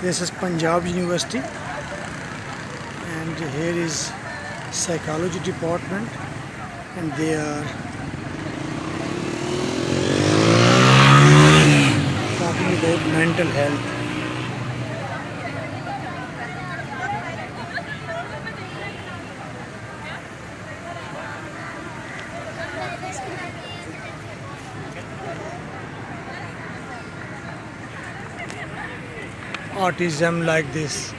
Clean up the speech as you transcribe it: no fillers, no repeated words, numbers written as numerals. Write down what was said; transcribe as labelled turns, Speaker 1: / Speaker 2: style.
Speaker 1: This is Punjab University, and here is psychology department, and they are talking about mental health. Autism like this.